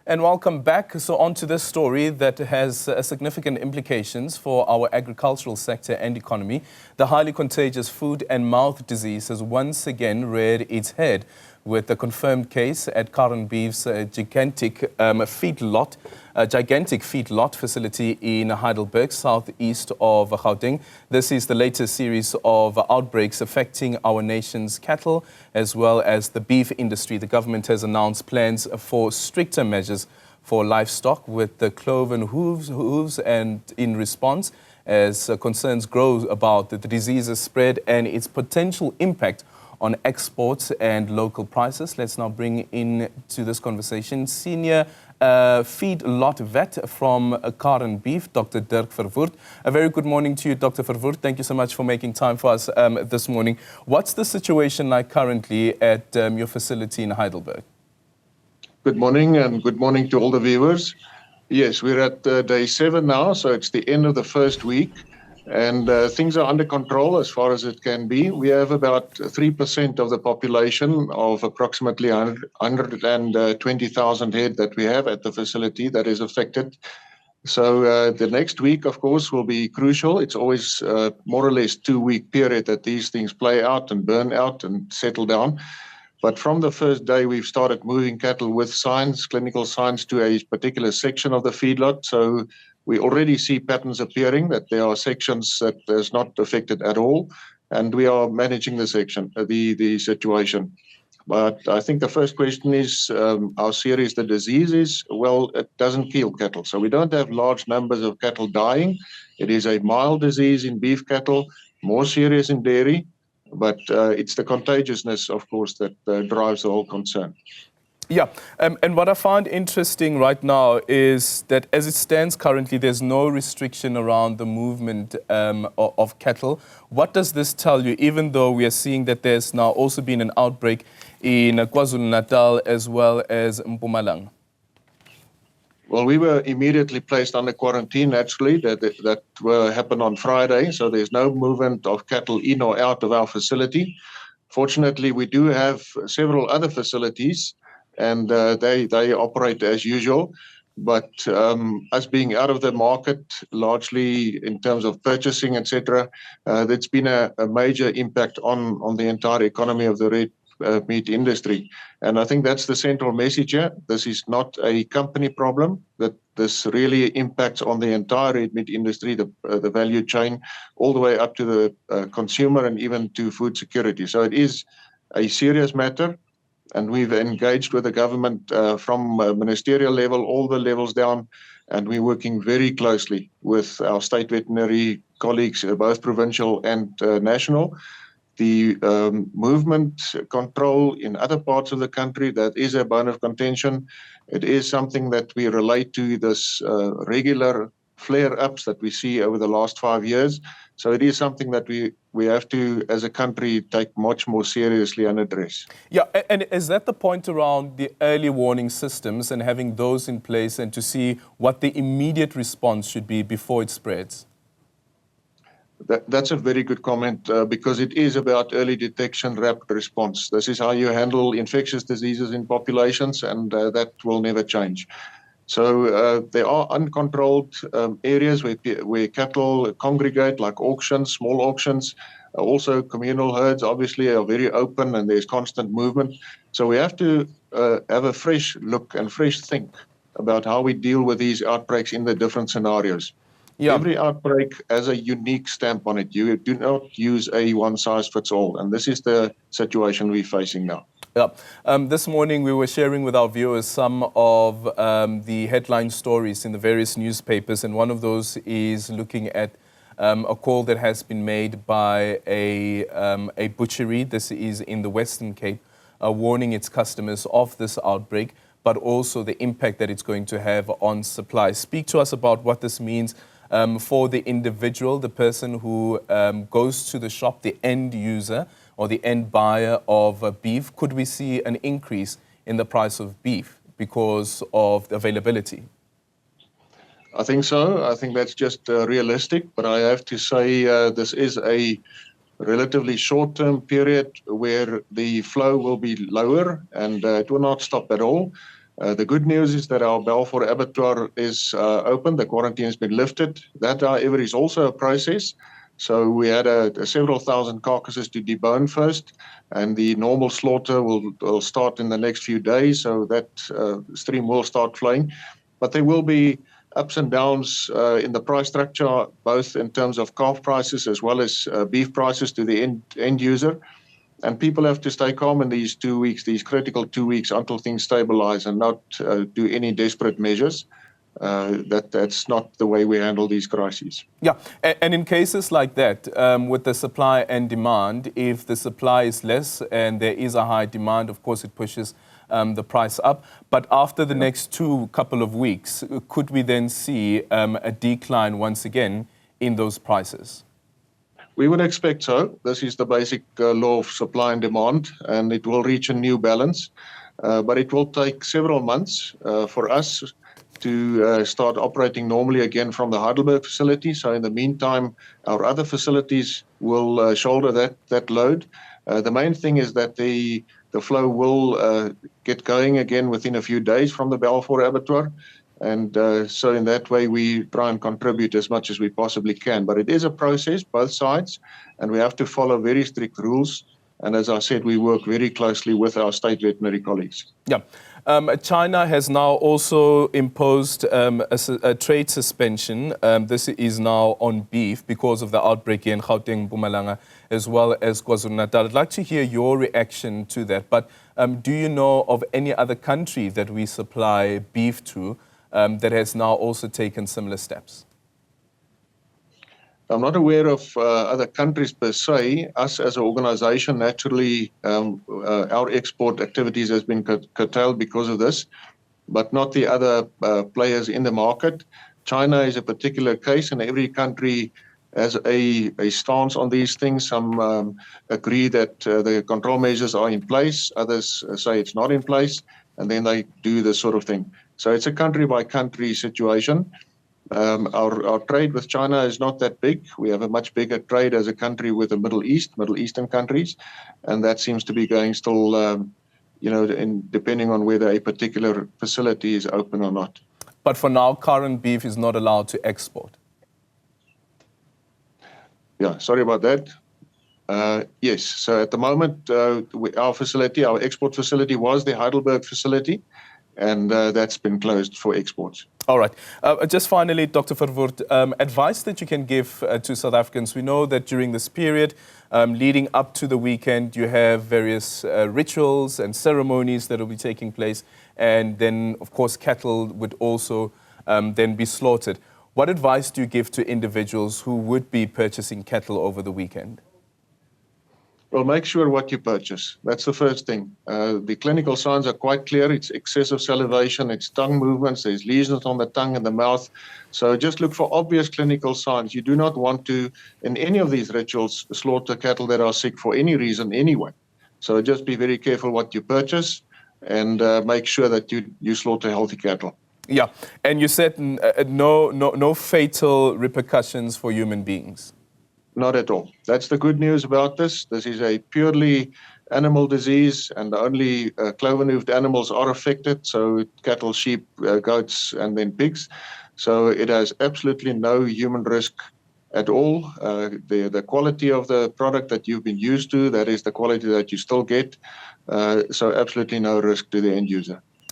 And welcome back. So on to this story that has significant implications for our agricultural sector and economy. The highly contagious foot and mouth disease has once again reared its head with a confirmed case at Karan Beef's gigantic feedlot facility in Heidelberg, southeast of Gauteng. This is the latest series of outbreaks affecting our nation's cattle as well as the beef industry. The government has announced plans for stricter measures for livestock with the cloven hooves, and in response, as concerns grow about the disease's spread and its potential impact on exports and local prices. Let's now bring in to this conversation senior feedlot vet from Karan Beef, Dr. Dirk Verwoerd. A very good morning to you, Dr. Verwoerd. Thank you so much for making time for us this morning. What's the situation like currently at your facility in Heidelberg? Good morning, and good morning to all the viewers. Yes, we're at day 7 now, so it's the end of the first week. And things are under control as far as it can be. We have about 3% of the population of approximately 120,000 head that we have at the facility that is affected. So the next week, of course, will be crucial. It's always more or less 2-week period that these things play out and burn out and settle down. But from the first day, we've started moving cattle with signs, clinical signs, to a particular section of the feedlot. So we already see patterns appearing that there are sections that is not affected at all, and we are managing the situation. But I think the first question is how serious the disease is. Well, it doesn't kill cattle, so we don't have large numbers of cattle dying. It is a mild disease in beef cattle, more serious in dairy, but it's the contagiousness, of course, that drives the whole concern. Yeah, and what I find interesting right now is that as it stands currently, there's no restriction around the movement of cattle. What does this tell you, even though we are seeing that there's now also been an outbreak in KwaZulu-Natal as well as Mpumalanga? Well, we were immediately placed under quarantine, naturally. That happened on Friday, so there's no movement of cattle in or out of our facility. Fortunately, we do have several other facilities, and they operate as usual. But us being out of the market, largely in terms of purchasing, etc., that's been a major impact on the entire economy of the red meat industry. And I think that's the central message here. This is not a company problem, that this really impacts on the entire red meat industry, the value chain, all the way up to the consumer and even to food security. So it is a serious matter. And we've engaged with the government from ministerial level, all the levels down, and we're working very closely with our state veterinary colleagues, both provincial and national. The movement control in other parts of the country, that is a bone of contention. It is something that we relate to this regular flare-ups that we see over the last 5 years. So it is something that we have to, as a country, take much more seriously and address. Yeah, and is that the point around the early warning systems and having those in place and to see what the immediate response should be before it spreads? That's a very good comment because it is about early detection, rapid response. This is how you handle infectious diseases in populations, and that will never change. So there are uncontrolled areas where cattle congregate, like auctions, small auctions. Also communal herds obviously are very open and there's constant movement. So we have to have a fresh look and fresh think about how we deal with these outbreaks in the different scenarios. Yeah. Every outbreak has a unique stamp on it. You do not use a one-size-fits-all, and this is the situation we're facing now. Yeah. This morning we were sharing with our viewers some of the headline stories in the various newspapers, and one of those is looking at a call that has been made by a butchery. This is in the Western Cape, warning its customers of this outbreak, but also the impact that it's going to have on supply. Speak to us about what this means for the individual, the person who goes to the shop, the end user or the end buyer of beef. Could we see an increase in the price of beef because of the availability? I think so. I think that's just realistic, but I have to say this is a relatively short-term period where the flow will be lower and it will not stop at all. The good news is that our Balfour abattoir is open. The quarantine has been lifted. That, however, is also a process. So we had several thousand carcasses to debone first, and the normal slaughter will start in the next few days. So that stream will start flowing. But there will be ups and downs in the price structure, both in terms of calf prices as well as beef prices to the end user. And people have to stay calm in these 2 weeks, these critical 2 weeks, until things stabilize and not do any desperate measures. That's not the way we handle these crises. Yeah, and in cases like that, with the supply and demand, if the supply is less and there is a high demand, of course it pushes the price up. But after the next couple of weeks, could we then see a decline once again in those prices? We would expect so. This is the basic law of supply and demand, and it will reach a new balance. But it will take several months for us to start operating normally again from the Heidelberg facility. So in the meantime, our other facilities will shoulder that load. The main thing is that the flow will get going again within a few days from the Balfour abattoir. And so in that way, we try and contribute as much as we possibly can. But it is a process, both sides, and we have to follow very strict rules. And as I said, we work very closely with our state veterinary colleagues. Yeah. China has now also imposed a trade suspension. This is now on beef because of the outbreak in Gauteng, Mpumalanga, as well as KwaZulu-Natal. I'd like to hear your reaction to that. But do you know of any other country that we supply beef to that has now also taken similar steps? I'm not aware of other countries per se. Us as an organization, naturally, our export activities has been curtailed because of this, but not the other players in the market. China is a particular case, and every country has a stance on these things. Some agree that the control measures are in place. Others say it's not in place, and then they do this sort of thing. So it's a country-by-country situation. Our trade with China is not that big. We have a much bigger trade as a country with the Middle Eastern countries, and that seems to be going still, depending on whether a particular facility is open or not. But for now, Karan Beef is not allowed to export. Yeah, sorry about that. Yes, so at the moment, our export facility was the Heidelberg facility, and that's been closed for exports. All right. Just finally, Dr. Verwoerd, advice that you can give to South Africans. We know that during this period, leading up to the weekend, you have various rituals and ceremonies that will be taking place. And then, of course, cattle would also then be slaughtered. What advice do you give to individuals who would be purchasing cattle over the weekend? Well, make sure what you purchase. That's the first thing. The clinical signs are quite clear. It's excessive salivation, it's tongue movements, there's lesions on the tongue and the mouth. So just look for obvious clinical signs. You do not want to, in any of these rituals, slaughter cattle that are sick for any reason anyway. So just be very careful what you purchase and make sure that you slaughter healthy cattle. Yeah, and you said no fatal repercussions for human beings. Not at all. That's the good news about this. This is a purely animal disease, and only cloven-hoofed animals are affected, so cattle, sheep, goats, and then pigs. So it has absolutely no human risk at all. The quality of the product that you've been used to, that is the quality that you still get. So absolutely no risk to the end user.